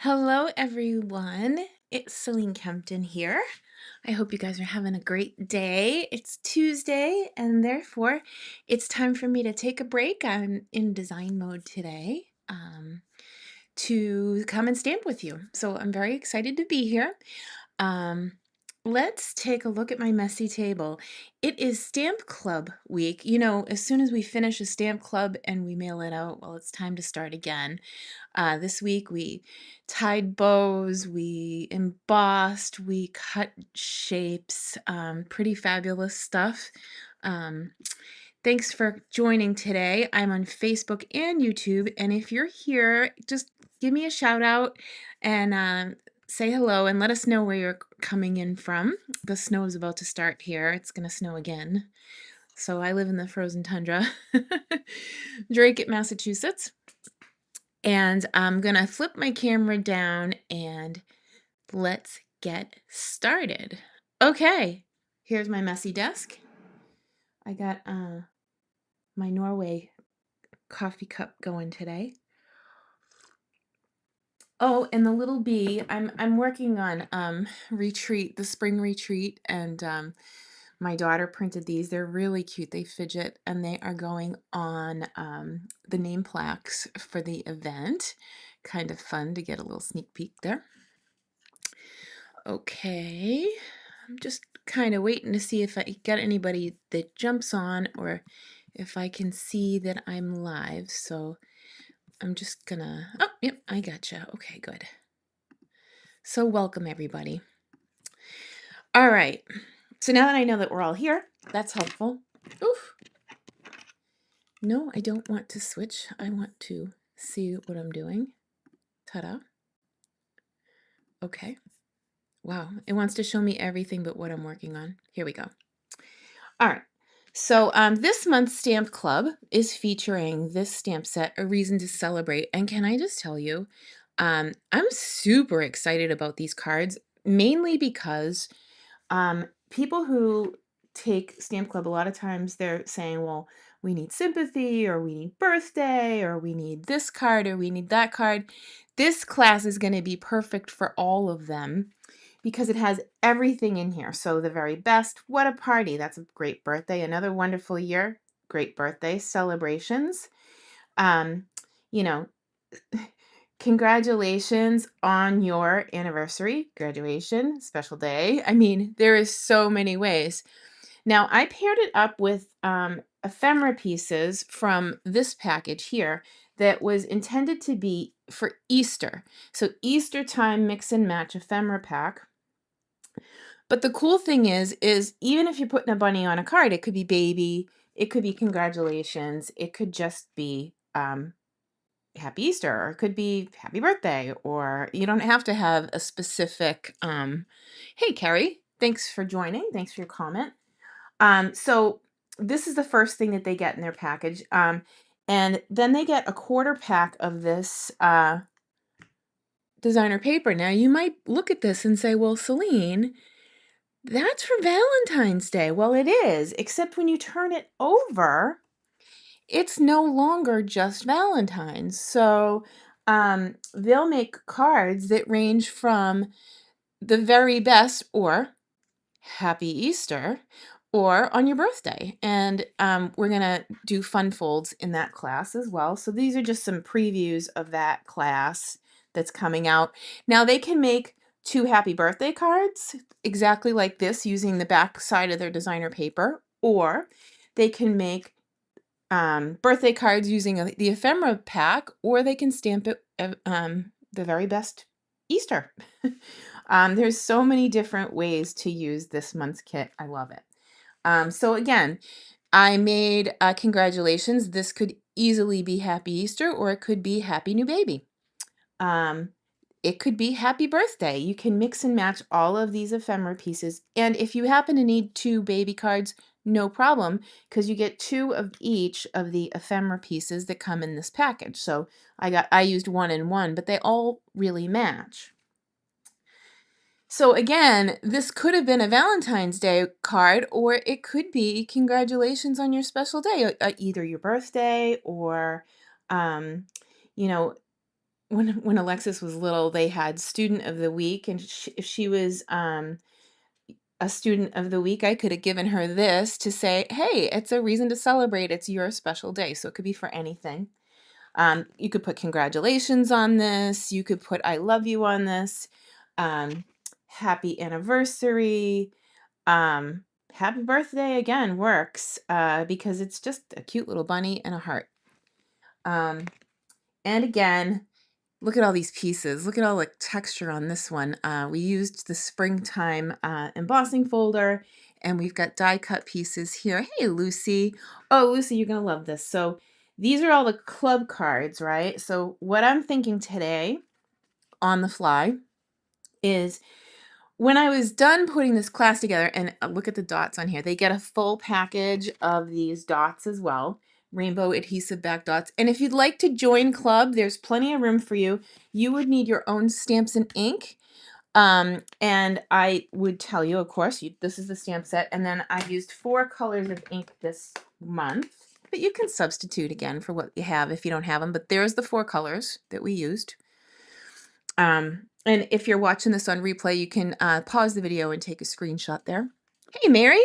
Hello, everyone. It's Selene Kempton here. I hope you guys are having a great day. It's Tuesday, and therefore, it's time for me to take a break. I'm in design mode today to come and stamp with you. So I'm very excited to be here. Um, let's take a look at my messy table. It is Stamp Club week. You know, as soon as we finish a stamp club and we mail it out, well, it's time to start again. This week we tied bows, we embossed, we cut shapes, pretty fabulous stuff. Um, Thanks for joining today. I'm on Facebook and YouTube, and if you're here, just give me a shout out and say hello and let us know where you're coming in from. The snow is about to start here. It's going to snow again. So I live in the frozen tundra, Drake, Massachusetts. And I'm going to flip my camera down and let's get started. Okay, here's my messy desk. I got my Norway coffee cup going today. Oh, and the little bee, I'm working on retreat, the spring retreat, and my daughter printed these. They're really cute. They fidget, and they are going on the name plaques for the event. Kind of fun to get a little sneak peek there. Okay, I'm just kind of waiting to see if I get anybody that jumps on or if I can see that I'm live. So I'm just gonna, oh, yep, I gotcha. Okay, good. So welcome everybody. All right, so now that I know that we're all here, that's helpful. Oof. No, I don't want to switch. I want to see what I'm doing. Ta-da. Okay. Wow, it wants to show me everything but what I'm working on. Here we go. All right. So this month's Stamp Club is featuring this stamp set, A Reason to Celebrate. And can I just tell you, I'm super excited about these cards, mainly because people who take Stamp Club, a lot of times they're saying, well, we need sympathy, or we need birthday, or we need this card, or we need that card. This class is going to be perfect for all of them because it has everything in here. So the very best, what a party. That's a great birthday. Another wonderful year, great birthday. Celebrations. Um, you know, congratulations on your anniversary, graduation, special day. I mean, there is so many ways. Now, I paired it up with ephemera pieces from this package here that was intended to be for Easter. So Easter time mix and match ephemera pack. But the cool thing is even if you're putting a bunny on a card, it could be baby, it could be congratulations, it could just be happy Easter, or it could be happy birthday, or you don't have to have a specific, hey, Carrie, thanks for joining. Thanks for your comment. So this is the first thing that they get in their package. And then they get a quarter pack of this designer paper. Now you might look at this and say, well, Selene, that's for Valentine's Day. Well, it is, except when you turn it over, it's no longer just Valentine's. So they'll make cards that range from the very best or Happy Easter or on your birthday. And we're going to do fun folds in that class as well. So these are just some previews of that class that's coming out. Now they can make 2 happy birthday cards exactly like this using the back side of their designer paper, or they can make birthday cards using the ephemera pack, or they can stamp it the very best Easter. There's so many different ways to use this month's kit. I love it. So again, I made congratulations. This could easily be Happy Easter, or it could be Happy New Baby. It could be Happy Birthday. You can mix and match all of these ephemera pieces. And if you happen to need 2 baby cards, no problem, because you get 2 of each of the ephemera pieces that come in this package. So I used 1 and 1, but they all really match. So again, this could have been a Valentine's Day card, or it could be congratulations on your special day, either your birthday or, you know, when Alexis was little, they had student of the week, and if she was a student of the week, I could have given her this to say, hey, it's a reason to celebrate. It's your special day. So it could be for anything. You could put congratulations on this. You could put I love you on this. Happy anniversary. Happy birthday again works because it's just a cute little bunny and a heart. And again, look at all these pieces. Look at all the texture on this one. We used the springtime embossing folder, and we've got die cut pieces here. Hey, Lucy. Oh, Lucy, you're going to love this. So these are all the club cards, right? So what I'm thinking today on the fly is when I was done putting this class together, and look at the dots on here, they get a full package of these dots as well, rainbow adhesive back dots. And if you'd like to join club, there's plenty of room for you. You would need your own stamps and ink. And I would tell you, of course, this is the stamp set. And then I used 4 colors of ink this month, but you can substitute again for what you have if you don't have them. But there's the 4 colors that we used. And if you're watching this on replay, you can pause the video and take a screenshot there. Hey, Mary.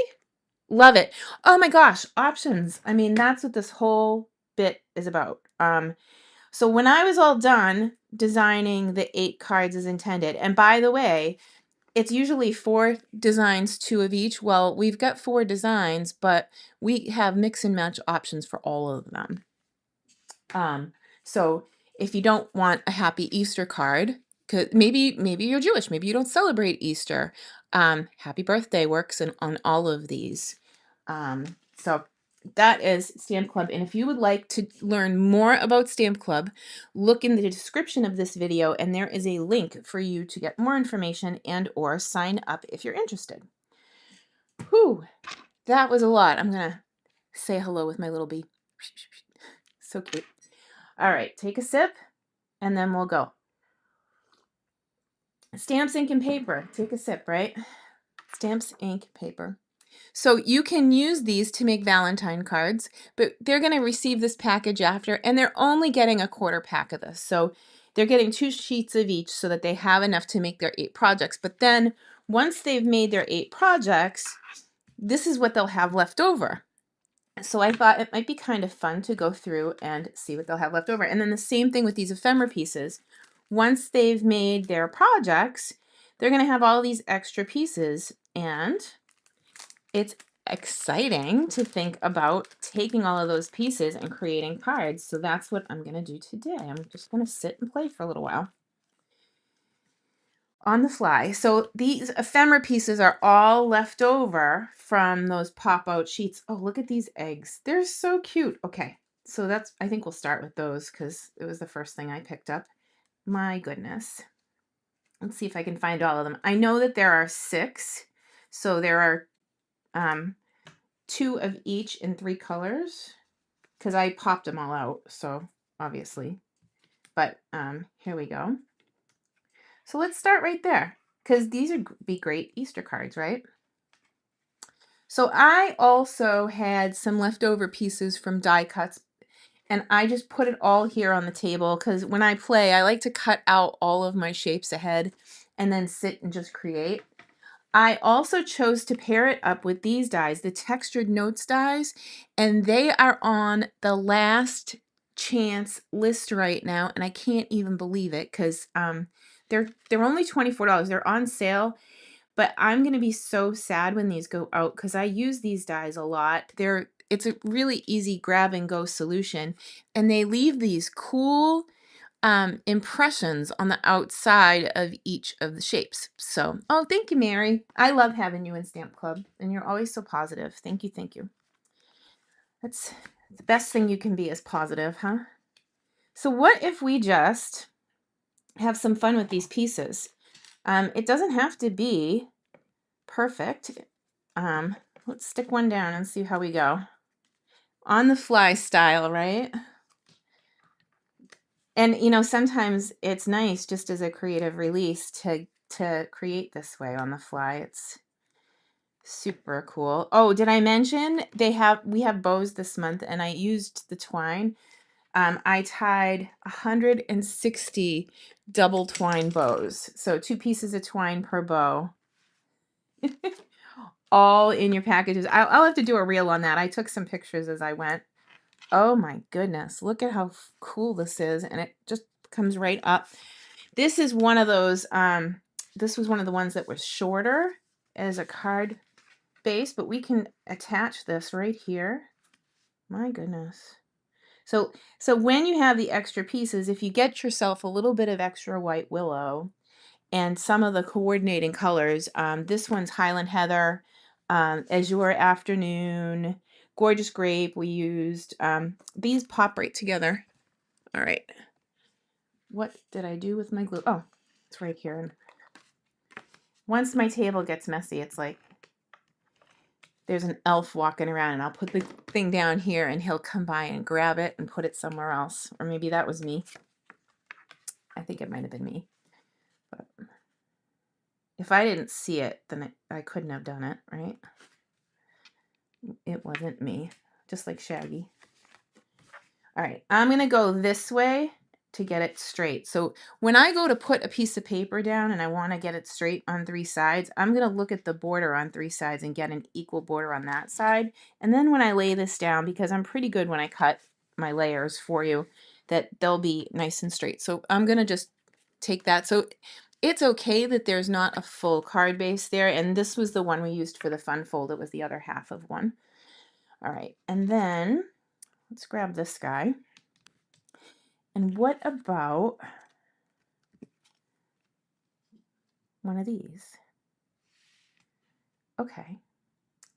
Love it. Oh my gosh, options. I mean, that's what this whole bit is about. So when I was all done designing the 8 cards as intended, and by the way, it's usually 4 designs, 2 of each. Well, we've got 4 designs, but we have mix and match options for all of them. So if you don't want a happy Easter card, cause maybe you're Jewish, maybe you don't celebrate Easter. Happy birthday works on all of these. So that is Stamp Club. And if you would like to learn more about Stamp Club, look in the description of this video, and there is a link for you to get more information and or sign up if you're interested. Whew, that was a lot. I'm gonna say hello with my little bee. So cute. All right, take a sip, and then we'll go. Stamps, ink, and paper. Take a sip, right? Stamps, ink, paper. So you can use these to make Valentine cards, but they're going to receive this package after, and they're only getting a quarter pack of this. So they're getting 2 sheets of each so that they have enough to make their 8 projects. But then once they've made their 8 projects, this is what they'll have left over. So I thought it might be kind of fun to go through and see what they'll have left over. And then the same thing with these ephemera pieces. Once they've made their projects, they're going to have all these extra pieces, and it's exciting to think about taking all of those pieces and creating cards. So that's what I'm going to do today. I'm just going to sit and play for a little while on the fly. So these ephemera pieces are all left over from those pop-out sheets. Oh, look at these eggs. They're so cute. Okay, so I think we'll start with those because it was the first thing I picked up. My goodness. Let's see if I can find all of them. I know that there are 6. So there are 2 of each in 3 colors because I popped them all out. So obviously, but here we go. So let's start right there because these would be great Easter cards, right? So I also had some leftover pieces from die cuts, and I just put it all here on the table because when I play, I like to cut out all of my shapes ahead and then sit and just create. I also chose to pair it up with these dies, the Textured Notes dies, and they are on the last chance list right now, and I can't even believe it because they're only $24. They're on sale, but I'm going to be so sad when these go out because I use these dies a lot. It's a really easy grab and go solution, and they leave these cool impressions on the outside of each of the shapes. So, oh, thank you, Mary. I love having you in Stamp Club, and you're always so positive. Thank you, thank you. That's the best thing you can be is positive, huh? So what if we just have some fun with these pieces? It doesn't have to be perfect. Let's stick one down and see how we go. On the fly style, right? And you know, sometimes it's nice just as a creative release to create this way on the fly. It's super cool. Oh, did I mention we have bows this month, and I used the twine. I tied 160 double twine bows. So 2 pieces of twine per bow. All in your packages. I'll have to do a reel on that. I took some pictures as I went. Oh my goodness. Look at how cool this is. And it just comes right up. This is one of those, this was one of the ones that was shorter as a card base, but we can attach this right here. My goodness. So when you have the extra pieces, if you get yourself a little bit of extra white willow and some of the coordinating colors, this one's Highland Heather, Azure Afternoon, Gorgeous Grape. We used, these pop right together. All right. What did I do with my glue? Oh, it's right here. Once my table gets messy, it's like there's an elf walking around, and I'll put the thing down here and he'll come by and grab it and put it somewhere else. Or maybe that was me. I think it might have been me. But if I didn't see it, then I couldn't have done it, right? It wasn't me, just like Shaggy. All right, I'm going to go this way to get it straight. So when I go to put a piece of paper down and I want to get it straight on 3 sides, I'm going to look at the border on 3 sides and get an equal border on that side. And then when I lay this down, because I'm pretty good when I cut my layers for you, that they'll be nice and straight. So I'm going to just take that. So it's okay that there's not a full card base there. And this was the one we used for the fun fold. It was the other half of one. All right. And then let's grab this guy. And what about one of these? Okay.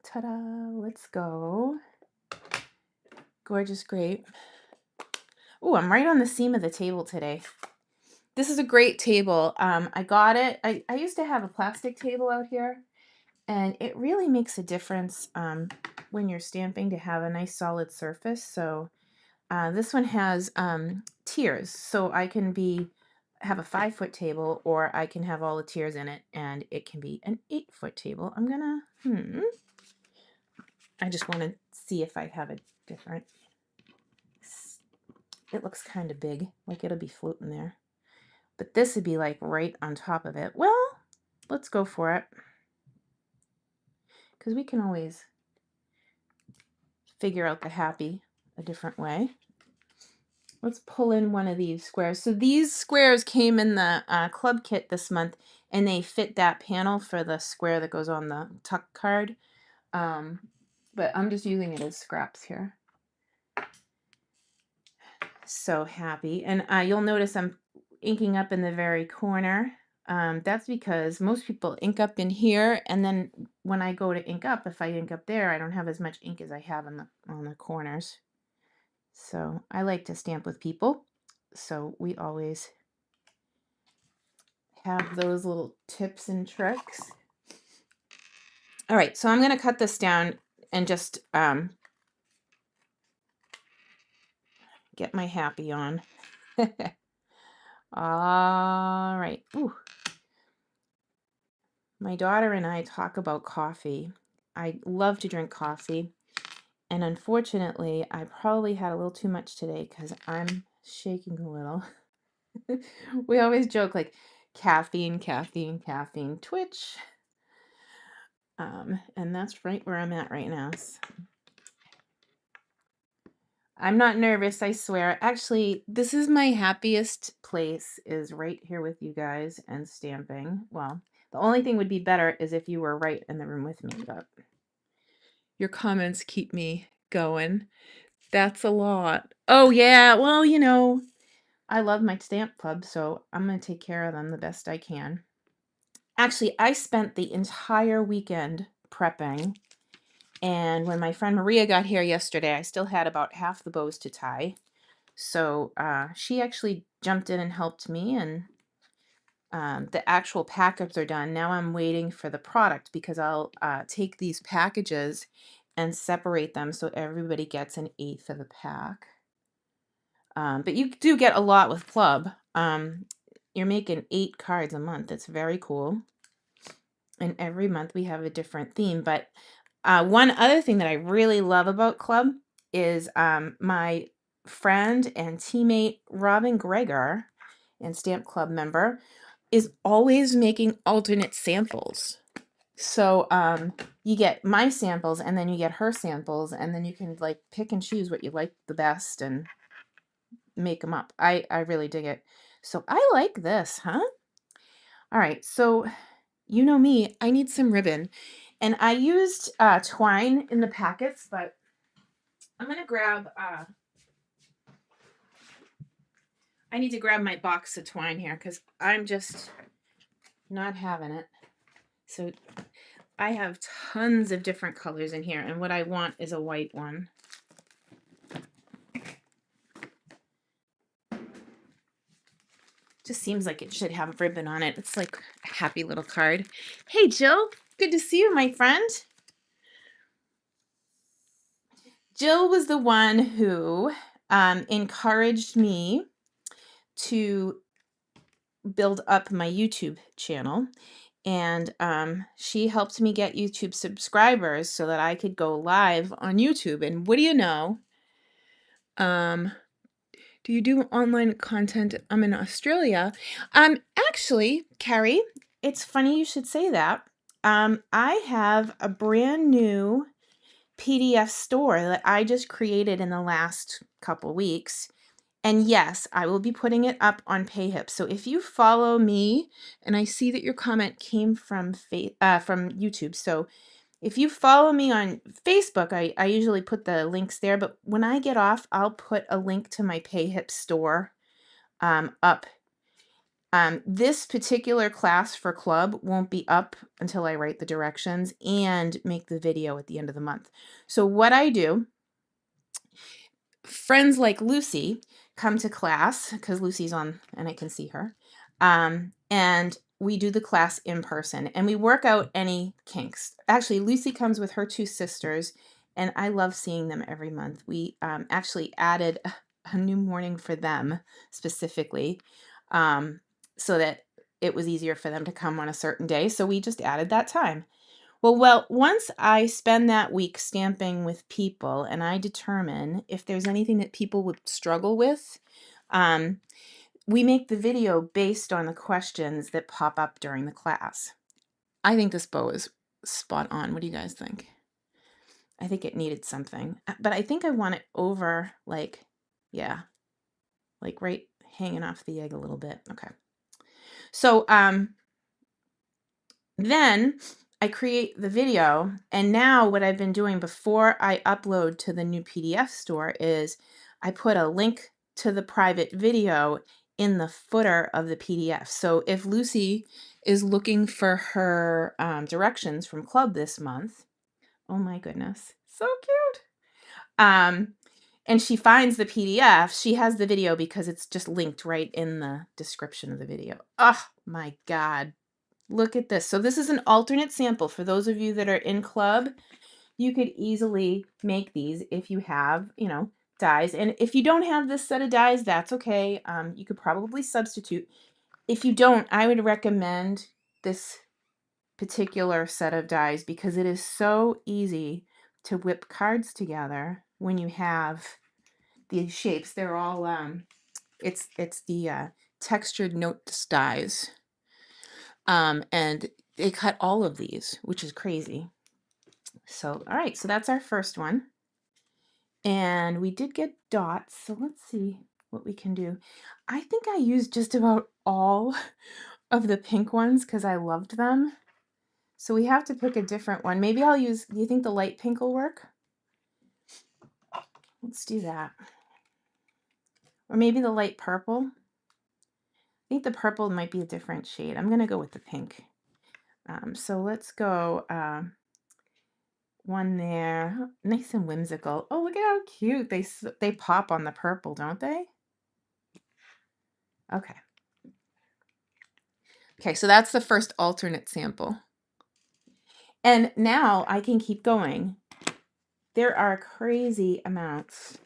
Ta-da! Let's go. Gorgeous Grape. Oh, I'm right on the seam of the table today. This is a great table. I got it. I used to have a plastic table out here, and it really makes a difference when you're stamping to have a nice solid surface. So this one has tiers, so I can have a 5-foot table, or I can have all the tiers in it, and it can be an 8-foot table. I'm gonna, I just want to see if I have a different. It looks kind of big, like it'll be floating there. But this would be like right on top of it. Well, let's go for it. Because we can always figure out the happy a different way. Let's pull in one of these squares. So these squares came in the club kit this month, and they fit that panel for the square that goes on the tuck card. But I'm just using it as scraps here. So happy. And you'll notice I'm inking up in the very corner. That's because most people ink up in here, and then when I go to ink up, if I ink up there, I don't have as much ink as I have on the corners. So I like to stamp with people, so we always have those little tips and tricks. All right, so I'm going to cut this down and just get my happy on. All right. Ooh. My daughter and I talk about coffee. I love to drink coffee, and unfortunately, I probably had a little too much today because I'm shaking a little. We always joke like caffeine, caffeine, caffeine, twitch. And that's right where I'm at right now. So I'm not nervous, I swear. Actually, this is my happiest place, is right here with you guys and stamping. Well, the only thing would be better is if you were right in the room with me, but your comments keep me going. That's a lot. Oh, yeah. Well, you know, I love my stamp club, so I'm going to take care of them the best I can. Actually, I spent the entire weekend prepping, and when my friend Maria got here yesterday, I still had about half the bows to tie. So she actually jumped in and helped me, and the actual packages are done. Now I'm waiting for the product, because I'll take these packages and separate them so everybody gets an 1/8 of the pack. But you do get a lot with club. You're making 8 cards a month. It's very cool. And every month we have a different theme. But one other thing that I really love about club is my friend and teammate Robin Greger, and Stamp Club member, is always making alternate samples. So you get my samples and then you get her samples, and then you can like pick and choose what you like the best and make them up. I really dig it. So I like this, huh? All right, so you know me, I need some ribbon. And I used twine in the packets, but I'm gonna grab, I need to grab my box of twine here because I'm just not having it. So I have tons of different colors in here, and what I want is a white one. Just seems like it should have ribbon on it. It's like a happy little card. Hey, Jill. Good to see you, my friend. Jill was the one who encouraged me to build up my YouTube channel. And she helped me get YouTube subscribers so that I could go live on YouTube. And what do you know? Do you do online content? I'm in Australia. Actually, Carrie, it's funny you should say that. I have a brand new PDF store that I just created in the last couple weeks. And yes, I will be putting it up on PayHip. So if you follow me, and I see that your comment came from YouTube. So if you follow me on Facebook, I usually put the links there. But when I get off, I'll put a link to my PayHip store up. This particular class for club won't be up until I write the directions and make the video at the end of the month. So what I do, friends like Lucy come to class because Lucy's on and I can see her. And we do the class in person and we work out any kinks. Actually, Lucy comes with her two sisters and I love seeing them every month. We actually added a new morning for them specifically so that it was easier for them to come on a certain day. So we just added that time. Well, once I spend that week stamping with people and I determine if there's anything that people would struggle with, we make the video based on the questions that pop up during the class. I think this bow is spot on. What do you guys think? I think it needed something, but I think I want it over like, yeah, like right hanging off the egg a little bit. Okay. So, then I create the video, and now what I've been doing before I upload to the new PDF store is I put a link to the private video in the footer of the PDF. So if Lucy is looking for her directions from club this month, oh my goodness, so cute. And she finds the PDF, she has the video because it's just linked right in the description of the video. Oh my God. Look at this. So this is an alternate sample. For those of you that are in club, you could easily make these if you have, dies. And if you don't have this set of dies, that's okay. You could probably substitute. If you don't, I would recommend this particular set of dies because it is so easy to whip cards together when you have these shapes. They're all, it's the textured note dies. And they cut all of these, which is crazy. So, all right, so that's our first one. And we did get dots, so let's see what we can do. I think I used just about all of the pink ones because I loved them. So we have to pick a different one. Maybe I'll use, do you think the light pink will work? Let's do that. Or maybe the light purple. I think the purple might be a different shade. I'm going to go with the pink. So let's go one there, nice and whimsical. Oh, look at how cute they pop on the purple, don't they? Okay. Okay, so that's the first alternate sample. And now I can keep going. There are crazy amounts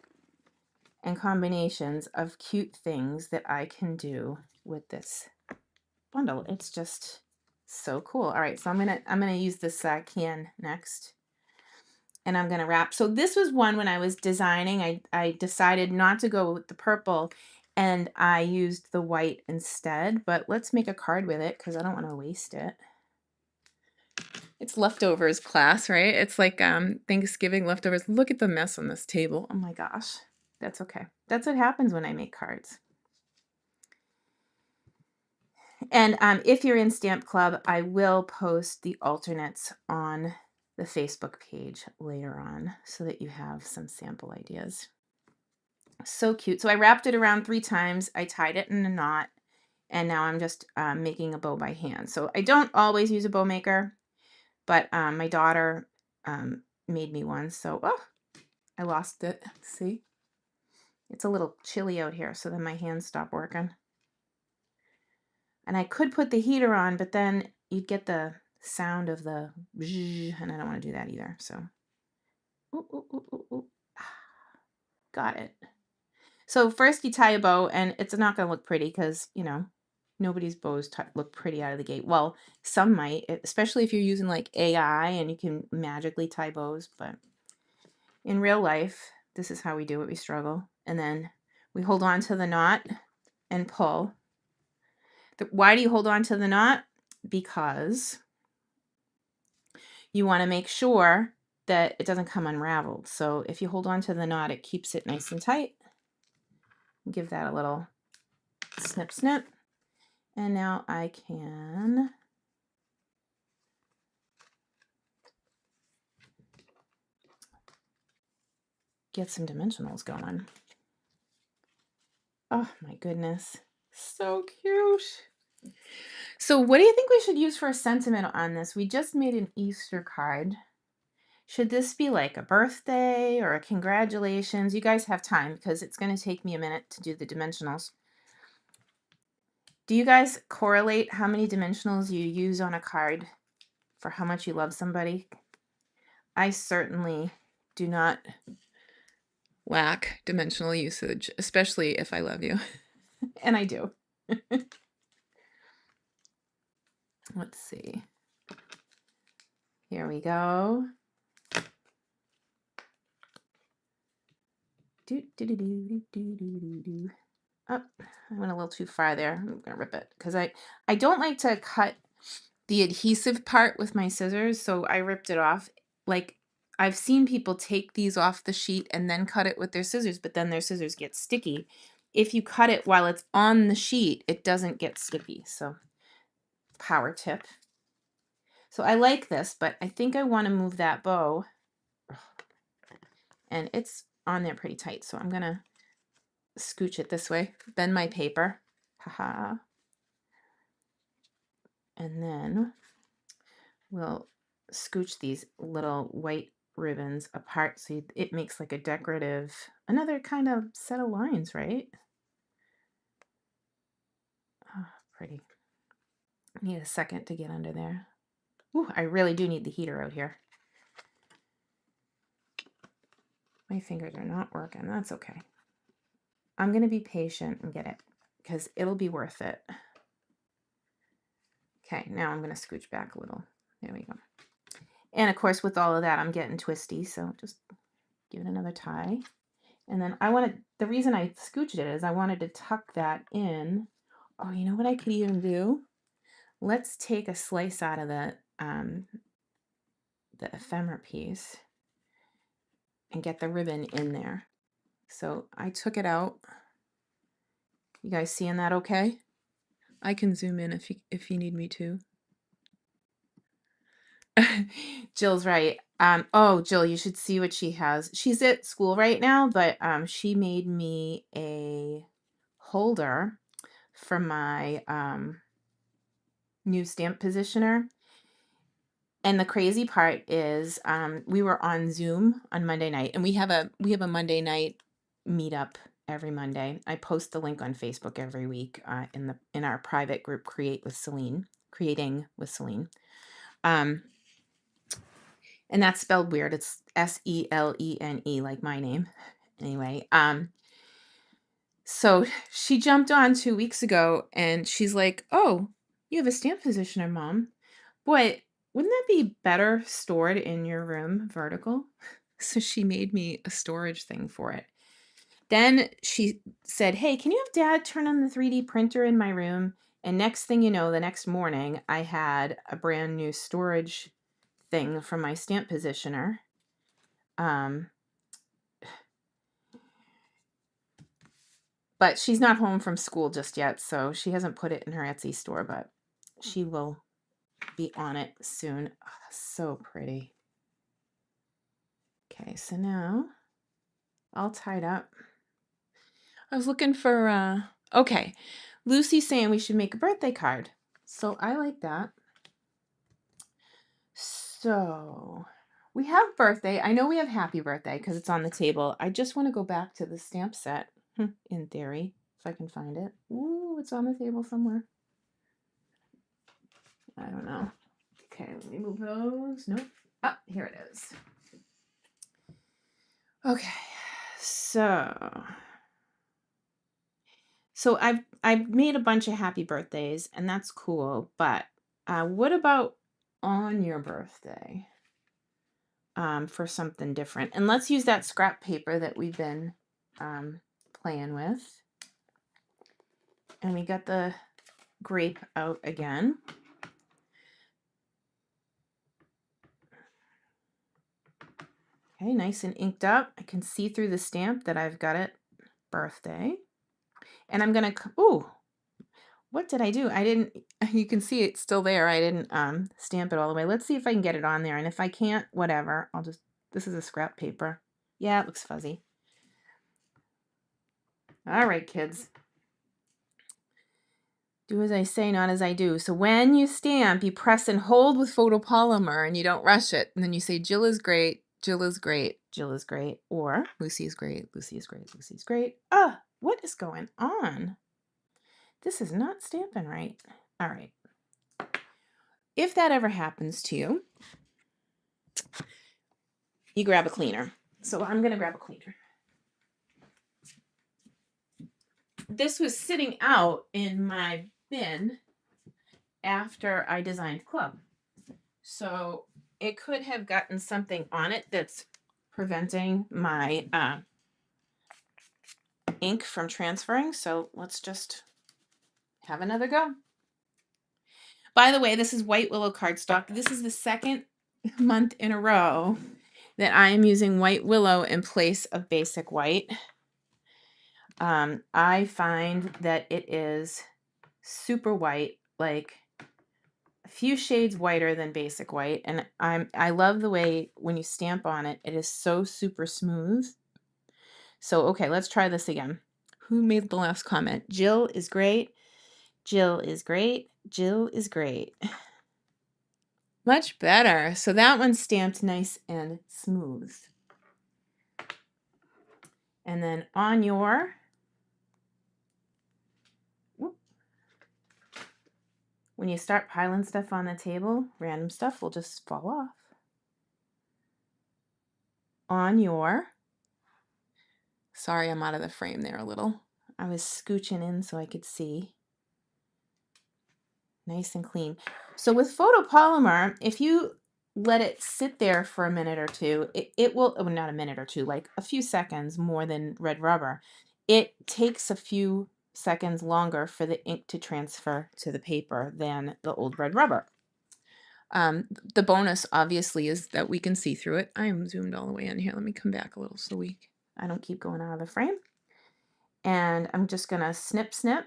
and combinations of cute things that I can do with this bundle. It's just so cool. All right, so I'm gonna use this can next. and I'm going to wrap. So this was one when I was designing, I decided not to go with the purple and I used the white instead, but let's make a card with it because I don't want to waste it. It's leftovers class, right? It's like Thanksgiving leftovers. Look at the mess on this table. Oh my gosh. That's okay. That's what happens when I make cards. And if you're in Stamp Club, I will post the alternates on the Facebook page later on so that you have some sample ideas. So cute. So I wrapped it around 3 times. I tied it in a knot, and now I'm just making a bow by hand. So I don't always use a bow maker, but my daughter made me one. So, oh, I lost it. See? It's a little chilly out here, so then my hands stop working. And I could put the heater on, but then you'd get the sound of the bzz, and I don't want to do that either. So, ooh, ooh, ooh, ooh, ooh. Got it. So first you tie a bow, and it's not going to look pretty because, you know, nobody's bows look pretty out of the gate. Well, some might, especially if you're using like AI and you can magically tie bows, but in real life, this is how we do it. We struggle. And then we hold on to the knot and pull. Why do you hold on to the knot? Because you want to make sure that it doesn't come unraveled. So if you hold on to the knot, it keeps it nice and tight. Give that a little snip, snip. And now I can get some dimensionals going. Oh my goodness. So cute. So what do you think we should use for a sentiment on this? We just made an Easter card. Should this be like a birthday or a congratulations? You guys have time because it's going to take me a minute to do the dimensionals. Do you guys correlate how many dimensionals you use on a card for how much you love somebody? I certainly do not lack dimensional usage, especially if I love you. And I do. Let's see. Here we go. Oh, I went a little too far there. I'm gonna rip it because I don't like to cut the adhesive part with my scissors, so I ripped it off. Like I've seen people take these off the sheet and then cut it with their scissors, but then their scissors get sticky. If you cut it while it's on the sheet, it doesn't get sticky. So power tip. So I like this, but I think I want to move that bow. And it's on there pretty tight, so I'm gonna scooch it this way, bend my paper, haha, and then we'll scooch these little white ribbons apart so it makes like a decorative, another kind of set of lines, right? Oh, pretty. I need a second to get under there. Ooh, I really do need the heater out here. My fingers are not working. That's okay. I'm going to be patient and get it because it'll be worth it. Okay, now I'm going to scooch back a little. There we go. And of course, with all of that, I'm getting twisty, so just give it another tie. And then the reason I scooched it is I wanted to tuck that in. Oh, you know what I could even do? Let's take a slice out of the ephemera piece and get the ribbon in there. So I took it out. You guys seeing that okay? I can zoom in if you need me to. Jill's right. Oh, Jill, you should see what she has. She's at school right now, but she made me a holder for my new stamp positioner. And the crazy part is we were on Zoom on Monday night, and we have a Monday night meetup every Monday. I post the link on Facebook every week in our private group Creating with Selene. And that's spelled weird. It's Selene, like my name. Anyway, so she jumped on 2 weeks ago and she's like, "Oh, you have a stamp positioner, Mom. Boy, wouldn't that be better stored in your room vertical? So she made me a storage thing for it. Then she said, hey, can you have Dad turn on the 3D printer in my room? And next thing you know, the next morning, I had a brand new storage thing from my stamp positioner. But she's not home from school just yet, so she hasn't put it in her Etsy store, but she will be on it soon. Oh, so pretty. Okay, so now all tied up. I was looking for, okay, Lucy's saying we should make a birthday card. So I like that. So we have birthday. I know we have happy birthday because it's on the table. I just want to go back to the stamp set, in theory, if I can find it. Ooh, it's on the table somewhere. I don't know. Okay, let me move those. Nope. Ah, here it is. Okay, so I've made a bunch of happy birthdays, and that's cool. But what about on your birthday? For something different, and let's use that scrap paper that we've been playing with. And we got the grape out again. Okay, nice and inked up. I can see through the stamp that I've got it birthday. And I'm gonna, ooh, what did I do? I didn't, you can see it's still there. I didn't stamp it all the way. Let's see if I can get it on there. And if I can't, whatever, I'll just, this is a scrap paper. Yeah, it looks fuzzy. All right, kids. Do as I say, not as I do. So when you stamp, you press and hold with photopolymer and you don't rush it. And then you say, Jill is great, Jill is great, Jill is great. Or Lucy is great, Lucy is great, Lucy is great. Ah, what is going on? This is not stamping right. All right. If that ever happens to you, you grab a cleaner. So I'm going to grab a cleaner. This was sitting out in my bin after I designed Club. So it could have gotten something on it that's preventing my ink from transferring. So let's just have another go. By the way, this is White Willow cardstock. This is the second month in a row that I am using White Willow in place of Basic White. I find that it is super white, like a few shades whiter than Basic White, and I love the way when you stamp on it, it is so super smooth. So okay, let's try this again. Who made the last comment? Jill is great. Jill is great. Jill is great. Much better. So that one's stamped nice and smooth. And then on your, when you start piling stuff on the table, random stuff will just fall off. On your, sorry, I'm out of the frame there a little. I was scooching in so I could see. Nice and clean. So with photopolymer, if you let it sit there for a minute or two, it will, oh, not a minute or two, like a few seconds more than red rubber. It takes a few seconds longer for the ink to transfer to the paper than the old red rubber. The bonus obviously is that we can see through it. I am zoomed all the way in here. Let me come back a little so I don't keep going out of the frame. And I'm just gonna snip, snip.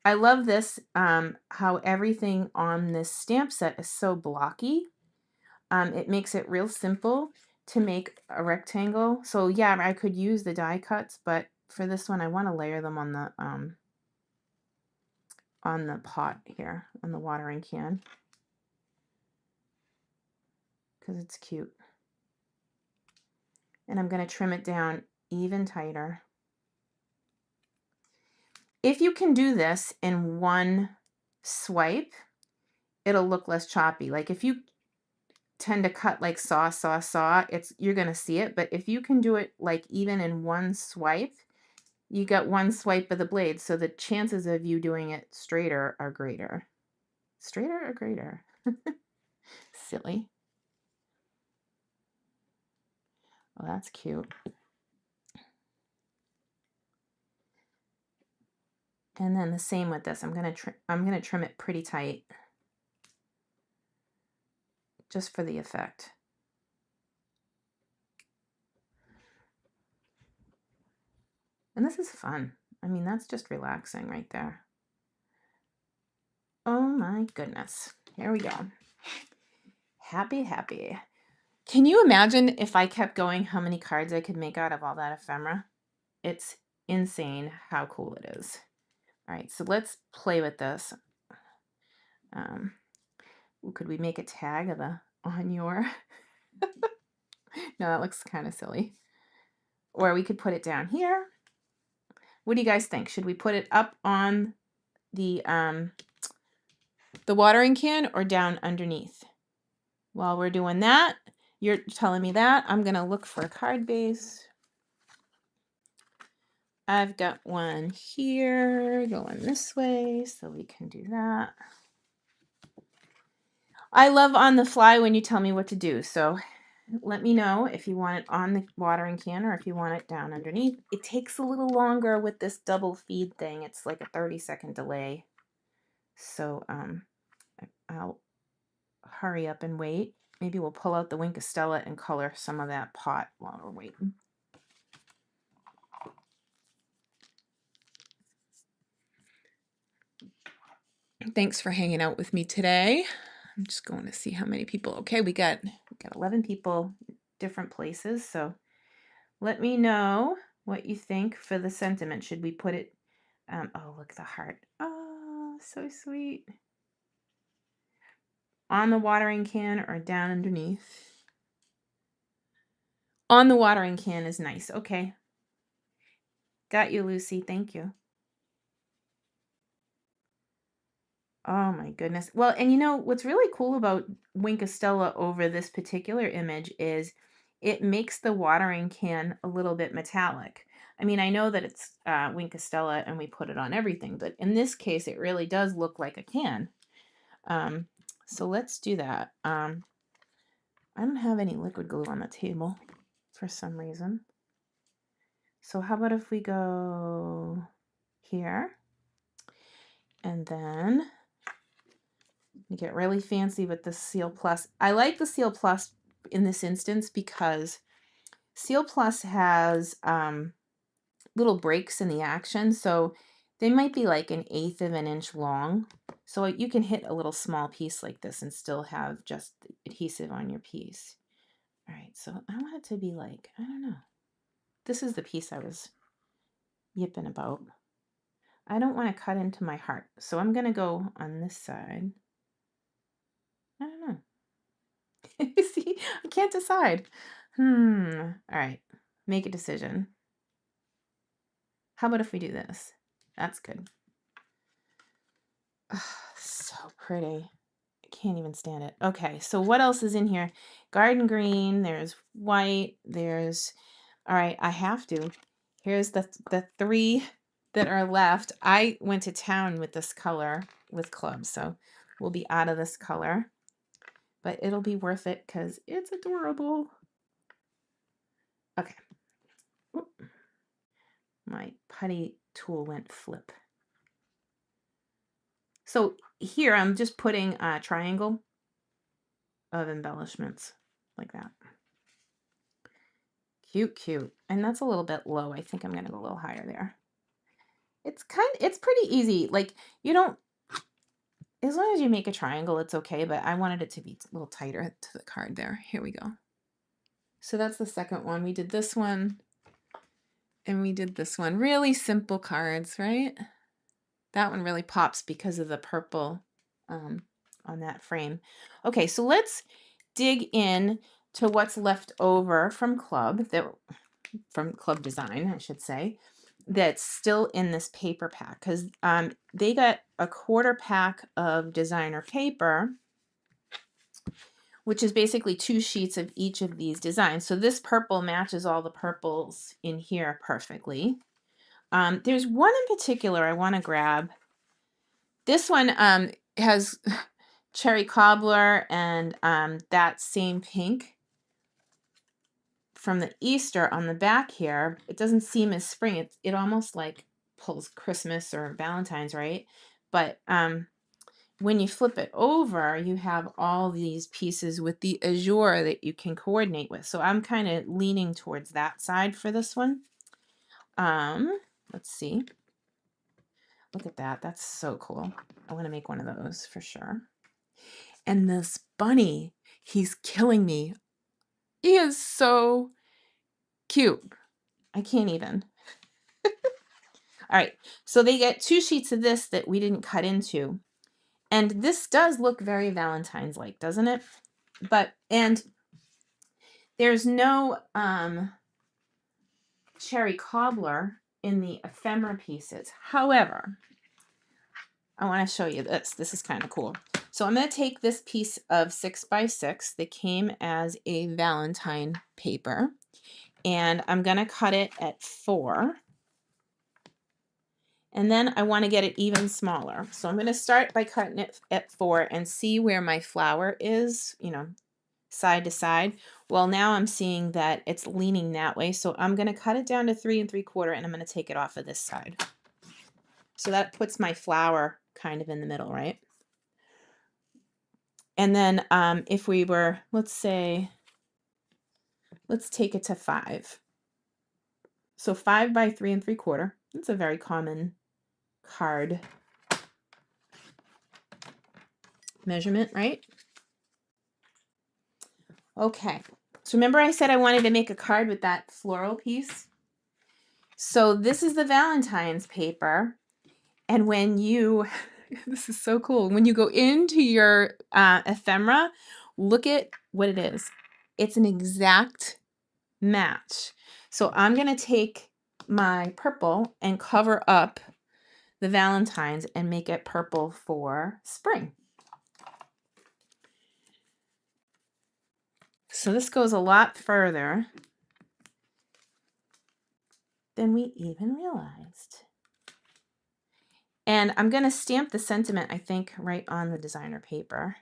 I love this, how everything on this stamp set is so blocky. It makes it real simple to make a rectangle. So yeah, I could use the die cuts, but for this one, I want to layer them on the pot here, on the watering can, because it's cute. And I'm going to trim it down even tighter. If you can do this in one swipe, it'll look less choppy. Like if you tend to cut like saw, you're going to see it. But if you can do it like even in one swipe, you got one swipe of the blade. So the chances of you doing it straighter are greater. Straighter or greater? silly. Oh, that's cute. And then the same with this. I'm gonna trim it pretty tight, just for the effect. And this is fun. I mean, that's just relaxing right there. Oh my goodness. Here we go. Happy, happy. Can you imagine if I kept going how many cards I could make out of all that ephemera? It's insane how cool it is. All right, so let's play with this. Could we make a tag of the on your? No, that looks kind of silly. Or we could put it down here. What do you guys think? Should we put it up on the watering can or down underneath? While we're doing that, you're telling me that, I'm going to look for a card base. I've got one here going this way, so we can do that. I love on the fly when you tell me what to do, so let me know if you want it on the watering can or if you want it down underneath. It takes a little longer with this double feed thing. It's like a 30-second delay. So I'll hurry up and wait. Maybe we'll pull out the Wink of Stella and color some of that pot while we're waiting. Thanks for hanging out with me today. I'm just going to see how many people. Okay, we got 11 people, different places. So let me know what you think for the sentiment. Should we put it? Oh, look, the heart. Oh, so sweet. On the watering can or down underneath? On the watering can is nice. Okay. Got you, Lucy. Thank you. Oh my goodness. Well, and you know, what's really cool about Wink of Stella over this particular image is it makes the watering can a little bit metallic. I mean, I know that it's Wink of Stella and we put it on everything, but in this case, it really does look like a can. So let's do that. I don't have any liquid glue on the table for some reason. So how about if we go here and then you get really fancy with the Seal Plus. I like the Seal Plus in this instance because Seal Plus has little breaks in the action. So they might be like 1/8 of an inch long. So you can hit a little small piece like this and still have just adhesive on your piece. All right, so I want it to be like, I don't know. This is the piece I was yipping about. I don't want to cut into my heart. So I'm going to go on this side. I don't know. See, I can't decide. All right, make a decision. How about if we do this? That's good. Oh, so pretty. I can't even stand it. Okay, so what else is in here? Garden green, there's white, there's, all right, I have to. Here's the 3 that are left. I went to town with this color with clubs, so we'll be out of this color. But it'll be worth it because it's adorable. Okay. Oop. My putty tool went flip. So here I'm just putting a triangle of embellishments like that. Cute, cute. And that's a little bit low. I think I'm going to go a little higher there. It's pretty easy. Like you don't, as long as you make a triangle, it's okay. But I wanted it to be a little tighter to the card there. Here we go. So that's the second one. We did this one and we did this one. Really simple cards, right? That one really pops because of the purple on that frame. Okay, so let's dig in to what's left over from Club Design, I should say, that's still in this paper pack because they got a 1/4 pack of designer paper, which is basically 2 sheets of each of these designs. So this purple matches all the purples in here perfectly. There's one in particular I want to grab. This one has cherry cobbler and that same pink from the Easter on the back here, it doesn't seem as spring. It almost like pulls Christmas or Valentine's, right? But when you flip it over, you have all these pieces with the azure that you can coordinate with. So I'm kind of leaning towards that side for this one. Let's see. Look at that. That's so cool. I want to make one of those for sure. And this bunny, he's killing me. He is so cute. I can't even. All right, so they get 2 sheets of this that we didn't cut into. And this does look very Valentine's-like, doesn't it? And there's no cherry cobbler in the ephemera pieces. However, I want to show you this. This is kind of cool. So I'm going to take this piece of 6x6 that came as a Valentine paper, and I'm going to cut it at 4. And then I want to get it even smaller. So I'm going to start by cutting it at 4 and see where my flower is, side to side. Well, now I'm seeing that it's leaning that way. So I'm going to cut it down to 3 3/4 and I'm going to take it off of this side. So that puts my flower kind of in the middle, right? And then if we were, let's take it to 5. So 5 by 3 3/4. That's a very common card measurement, right? Okay. So remember I said I wanted to make a card with that floral piece? So this is the Valentine's paper. And when you, this is so cool. When you go into your ephemera, look at what it is. It's an exact match. So I'm going to take my purple and cover up the Valentine's and make it purple for spring. So this goes a lot further than we even realized. And I'm going to stamp the sentiment, I think, right on the designer paper.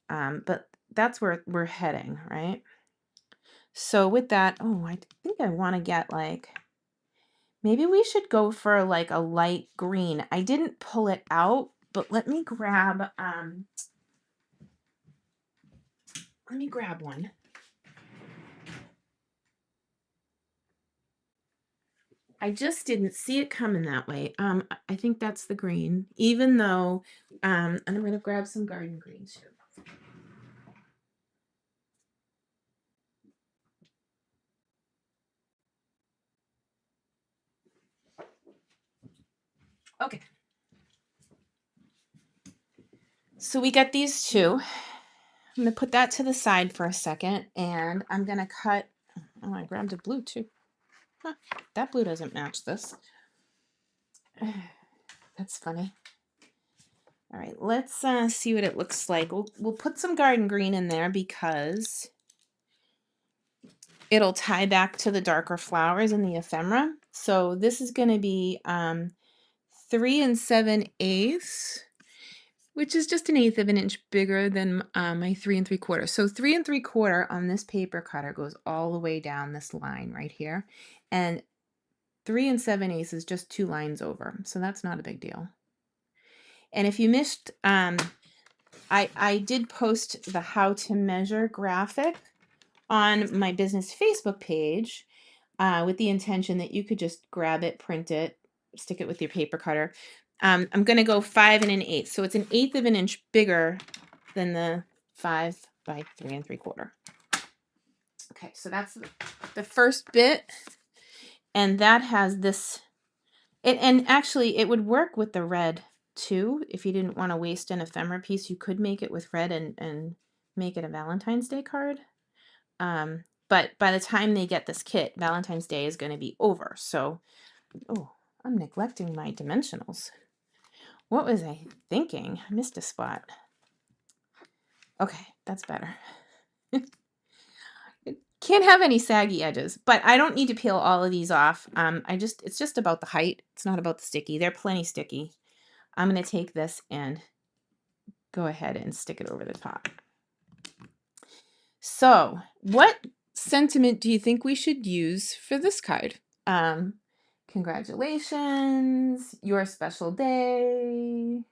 But that's where we're heading, right? So with that, I think I want to get maybe we should go for like a light green. I didn't pull it out, but let me grab one. I just didn't see it coming that way. I think that's the green, even though, and I'm going to grab some garden greens too. Okay. So we got these two. I'm going to put that to the side for a second, and I'm going to cut, I grabbed a blue too. Huh, that blue doesn't match this. That's funny. All right, let's see what it looks like. We'll put some garden green in there because it'll tie back to the darker flowers in the ephemera. So this is going to be 3 7/8, which is just 1/8 of an inch bigger than my 3 3/4. So 3 3/4 on this paper cutter goes all the way down this line right here, and 3 7/8 is just 2 lines over. So that's not a big deal. And if you missed, I did post the how to measure graphic on my business Facebook page with the intention that you could just grab it, print it, stick it with your paper cutter. I'm going to go 5 1/8. So it's 1/8 of an inch bigger than the 5 by 3 3/4. Okay, so that's the first bit. And that has this, and actually it would work with the red too. If you didn't want to waste an ephemera piece, you could make it with red and make it a Valentine's Day card. But by the time they get this kit, Valentine's Day is going to be over. So, I'm neglecting my dimensionals. What was I thinking? I missed a spot. Okay, that's better. Can't have any saggy edges, but I don't need to peel all of these off. It's just about the height. It's not about the sticky. They're plenty sticky. I'm going to take this and go ahead and stick it over the top. So, what sentiment do you think we should use for this card? Congratulations, your special day.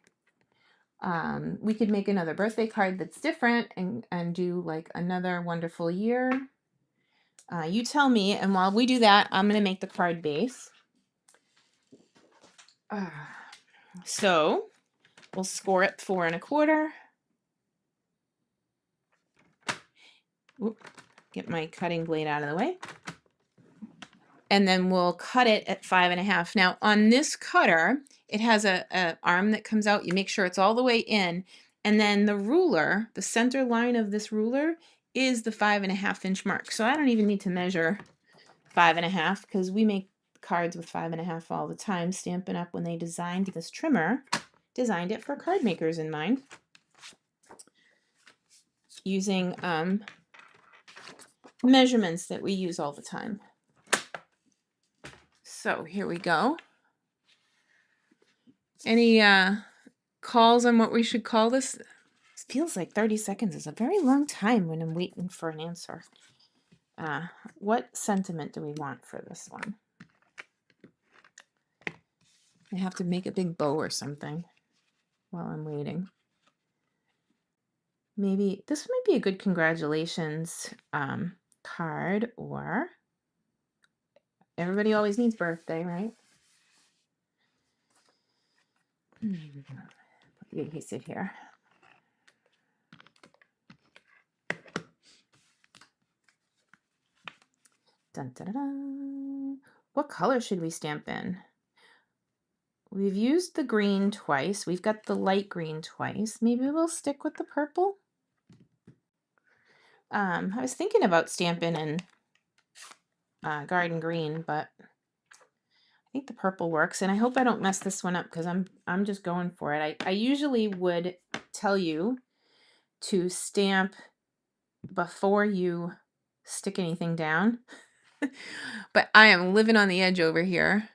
We could make another birthday card that's different and do like another wonderful year. You tell me, and while we do that, I'm going to make the card base. So we'll score it 4 1/4. Oop, get my cutting blade out of the way. And then we'll cut it at 5 1/2. Now on this cutter, it has a arm that comes out. You make sure it's all the way in. And then the ruler, the center line of this ruler is the 5 1/2 inch mark. So I don't even need to measure 5 1/2 because we make cards with 5 1/2 all the time. Stampin' Up, when they designed this trimmer, designed it for card makers in mind, using measurements that we use all the time. So here we go. Any calls on what we should call this? It feels like 30 seconds is a very long time when I'm waiting for an answer. What sentiment do we want for this one? I have to make a big bow or something while I'm waiting. Maybe this might be a good congratulations card, or everybody always needs birthday, right? Put the adhesive here. Dun, dun, dun, dun. What color should we stamp in? We've used the green twice. We've got the light green twice. Maybe we'll stick with the purple. I was thinking about stamping in garden green, but I think the purple works. And I hope I don't mess this one up because I'm just going for it. I usually would tell you to stamp before you stick anything down, but I am living on the edge over here.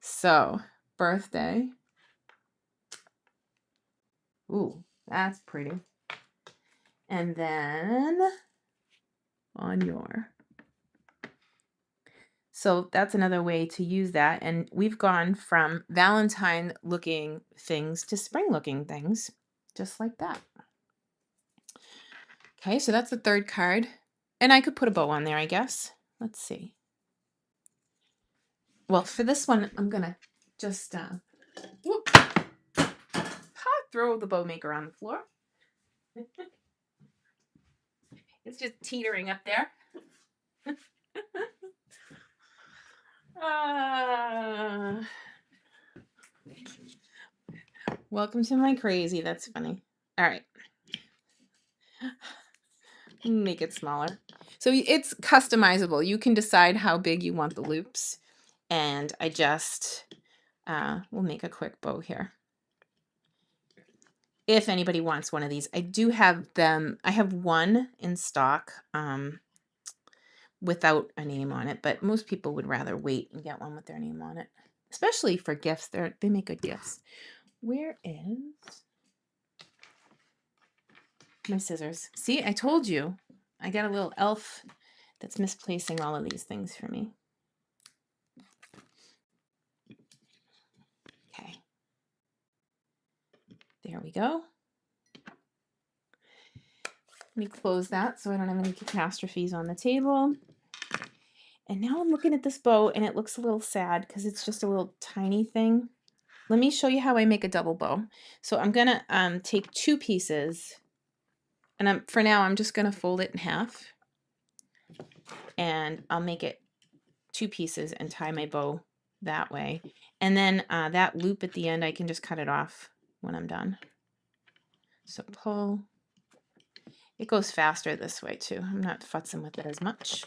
So, birthday. Ooh, that's pretty. And then on your. So that's another way to use that. And we've gone from Valentine looking things to spring looking things, just like that. Okay, so that's the third card. And I could put a bow on there, I guess. Let's see. Well, for this one, I'm going to just throw the bow maker on the floor. It's just teetering up there. Welcome to my crazy. That's funny. All right. Make it smaller. So it's customizable. You can decide how big you want the loops. And I just will make a quick bow here. If anybody wants one of these, I do have them. I have one in stock without a name on it, but most people would rather wait and get one with their name on it, especially for gifts. They make good gifts. Where is my scissors? See, I told you. I got a little elf that's misplacing all of these things for me. Okay. There we go. Let me close that so I don't have any catastrophes on the table. And now I'm looking at this bow and it looks a little sad because it's just a little tiny thing. Let me show you how I make a double bow. So I'm gonna take 2 pieces, and for now I'm just gonna fold it in half, and I'll make it 2 pieces and tie my bow that way. And then that loop at the end, I can just cut it off when I'm done. So pull. It goes faster this way too. I'm not futzing with it as much.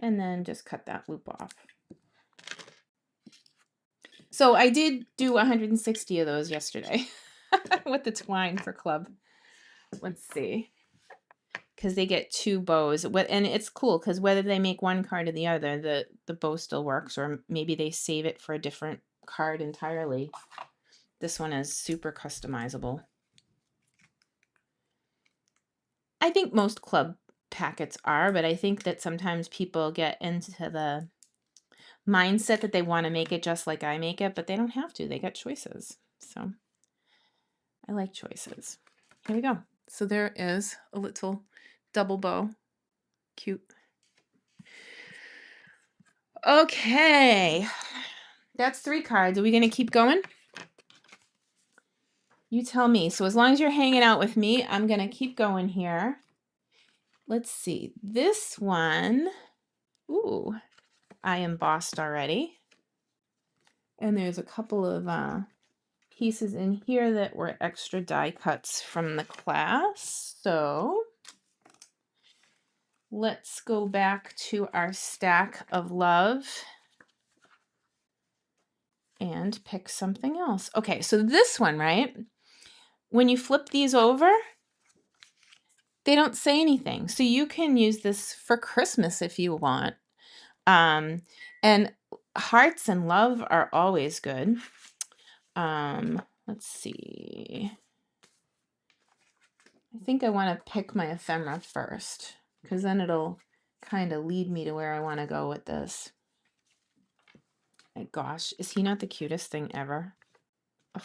And then just cut that loop off. So I did do 160 of those yesterday with the twine for club. Let's see. Because they get 2 bows. And it's cool because whether they make one card or the other, the bow still works, or maybe they save it for a different card entirely. This one is super customizable. I think most club packets are, but I think that sometimes people get into the mindset that they want to make it just like I make it, but they don't have to. They get choices. So I like choices. Here we go. So there is a little double bow. Cute. Okay. That's 3 cards. Are we going to keep going? You tell me. So as long as you're hanging out with me, I'm going to keep going here. Let's see. This one, ooh, I embossed already. And there's a couple of pieces in here that were extra die cuts from the class. So let's go back to our stack of love and pick something else. Okay, so this one, right? When you flip these over, they don't say anything. So you can use this for Christmas if you want. And hearts and love are always good. Let's see. I think I want to pick my ephemera first, because then it'll kind of lead me to where I want to go with this. Gosh, is he not the cutest thing ever? Ugh.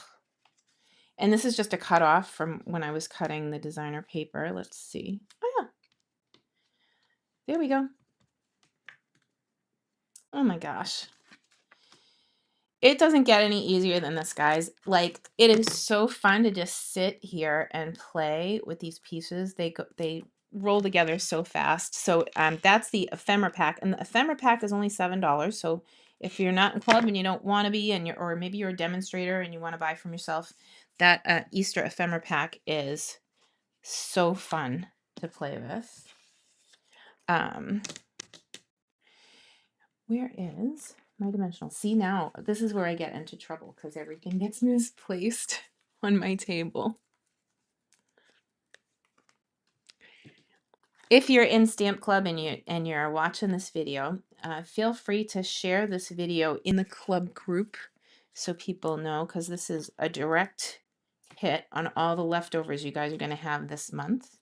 And this is just a cut off from when I was cutting the designer paper. Let's see. Oh yeah. There we go. Oh my gosh. It doesn't get any easier than this, guys. Like, it is so fun to just sit here and play with these pieces. They roll together so fast. So that's the ephemera pack, and the ephemera pack is only $7. So if you're not in club and you don't want to be, or maybe you're a demonstrator and you want to buy from yourself, that Easter ephemera pack is so fun to play with. Where is my dimensional? See, now this is where I get into trouble because everything gets misplaced on my table. If you're in Stamp Club and you're watching this video, feel free to share this video in the club group so people know, because this is a direct hit on all the leftovers you guys are going to have this month.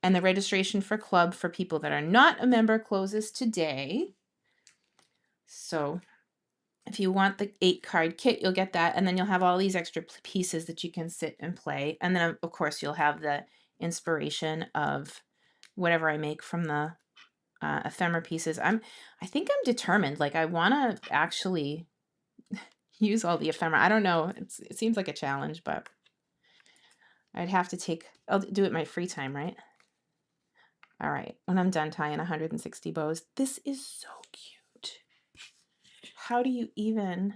And the registration for club for people that are not a member closes today. So if you want the 8-card kit, you'll get that, and then you'll have all these extra pieces that you can sit and play. And then, of course, you'll have the inspiration of whatever I make from the ephemera pieces. I think I'm determined. Like, I want to actually use all the ephemera. I don't know. It seems like a challenge, but I'd have to I'll do it my free time, right? All right. When I'm done tying 160 bows. This is so cute. How do you even...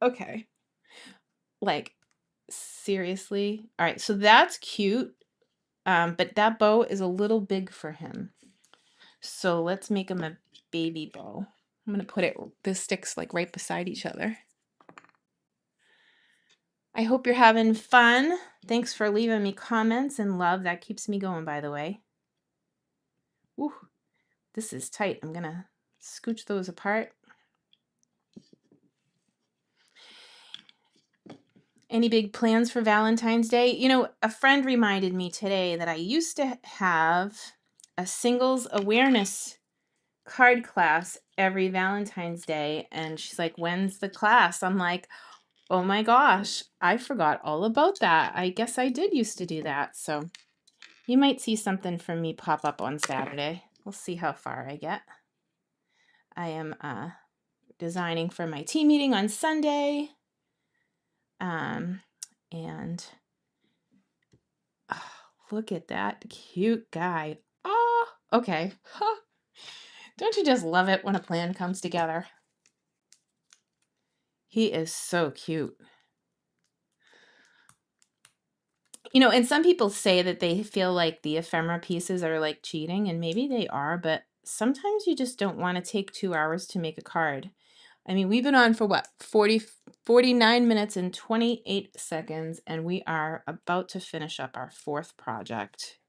okay. Like, seriously? All right, so that's cute, but that bow is a little big for him. So let's make him a baby bow. I'm going to put the sticks like right beside each other. I hope you're having fun. Thanks for leaving me comments and love. That keeps me going, by the way. Ooh, this is tight. I'm going to scooch those apart. Any big plans for Valentine's Day? You know, a friend reminded me today that I used to have a singles awareness card class every Valentine's Day. And she's like, when's the class? I'm like, oh my gosh, I forgot all about that. I guess I did used to do that. So you might see something from me pop up on Saturday. We'll see how far I get. I am designing for my team meeting on Sunday. And oh, look at that cute guy. Oh, okay. Huh. Don't you just love it when a plan comes together? He is so cute. You know, and some people say that they feel like the ephemera pieces are like cheating, and maybe they are, but sometimes you just don't want to take 2 hours to make a card. I mean, we've been on for what, 49 minutes and 28 seconds, and we are about to finish up our 4th project.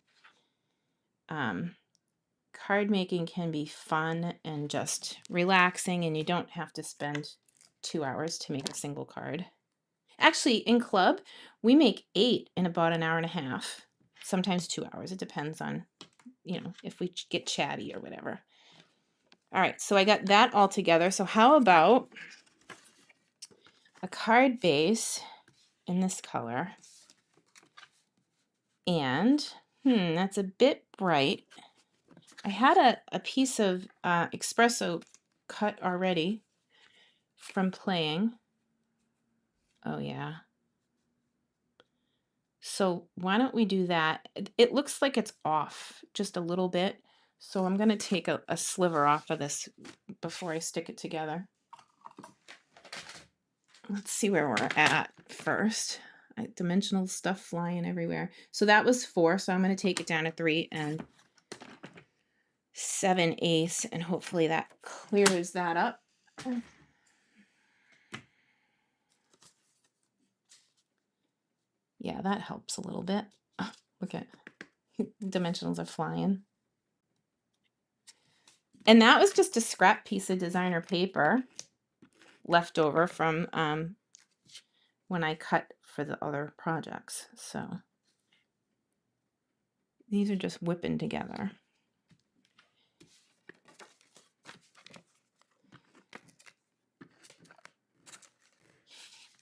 Card making can be fun and just relaxing, and you don't have to spend 2 hours to make a single card. Actually, in club, we make 8 in about an hour and a half, sometimes 2 hours. It depends on, if we get chatty or whatever. All right, so I got that all together. So how about a card base in this color? And, that's a bit bright. I had a piece of espresso cut already from playing. Oh, yeah. So why don't we do that? It looks like it's off just a little bit. So I'm going to take a sliver off of this before I stick it together. Let's see where we're at first. Dimensional stuff flying everywhere. So that was 4. So I'm going to take it down to 3 and 7/8. And hopefully that clears that up. Yeah, that helps a little bit. Oh, look at dimensionals are flying. And that was just a scrap piece of designer paper left over from when I cut for the other projects. So these are just whipping together.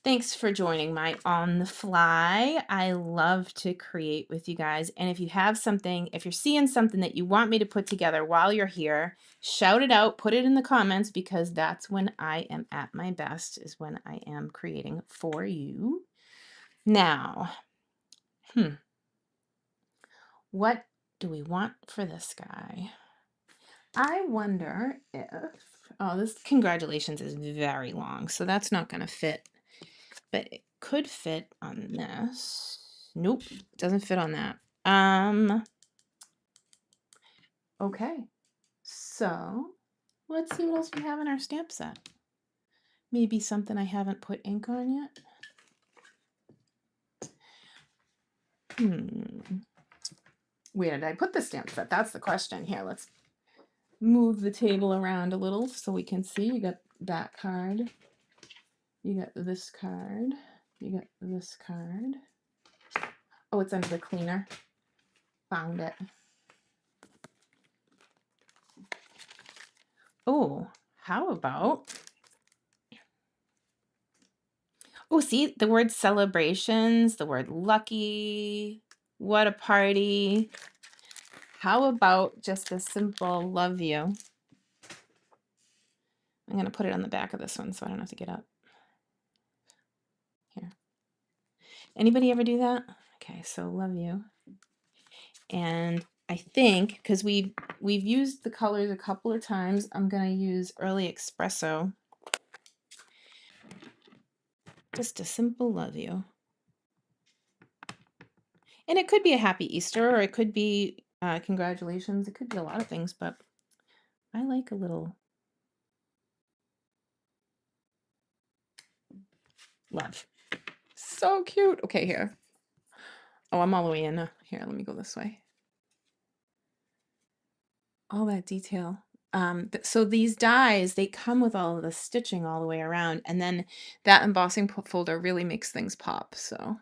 Thanks for joining my On the Fly. I love to create with you guys. And if you have something, if you're seeing something that you want me to put together while you're here, shout it out, put it in the comments, because that's when I am at my best, is when I am creating for you. Now, what do we want for this guy? I wonder if, this congratulations is very long, so that's not going to fit. But it could fit on this. Nope, doesn't fit on that. Okay, so let's see what else we have in our stamp set. Maybe something I haven't put ink on yet. Where did I put the stamp set? That's the question. Here, let's move the table around a little so we can see. You got that card. You got this card. You got this card. Oh, it's under the cleaner. Found it. Oh, how about... Oh, see, the word celebrations, the word lucky, what a party. How about just a simple love you? I'm going to put it on the back of this one so I don't have to get up. Here. Anybody ever do that? Okay, so love you. And I think, because we've used the colors a couple of times, I'm going to use Early Espresso. Just a simple love you. And it could be a happy Easter, or it could be congratulations. It could be a lot of things, but I like a little love. So cute. Okay, here. Oh, I'm all the way in. Here, let me go this way. All that detail. So these dies, they come with all of the stitching all the way around, and then that embossing folder really makes things pop. So,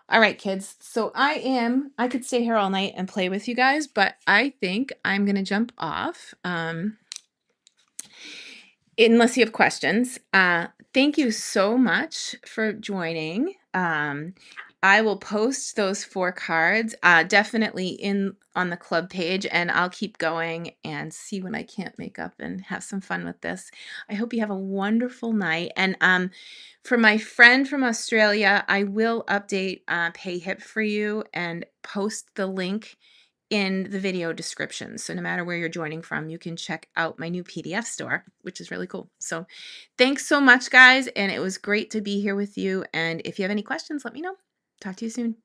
all right, kids. So I could stay here all night and play with you guys, but I think I'm gonna jump off. Unless you have questions. Thank you so much for joining. I will post those 4 cards definitely on the club page, and I'll keep going and see when I can't make up and have some fun with this. I hope you have a wonderful night. And for my friend from Australia, I will update PayHip for you and post the link in the video description. So no matter where you're joining from, you can check out my new PDF store, which is really cool. So thanks so much, guys. And it was great to be here with you. And if you have any questions, let me know. Talk to you soon.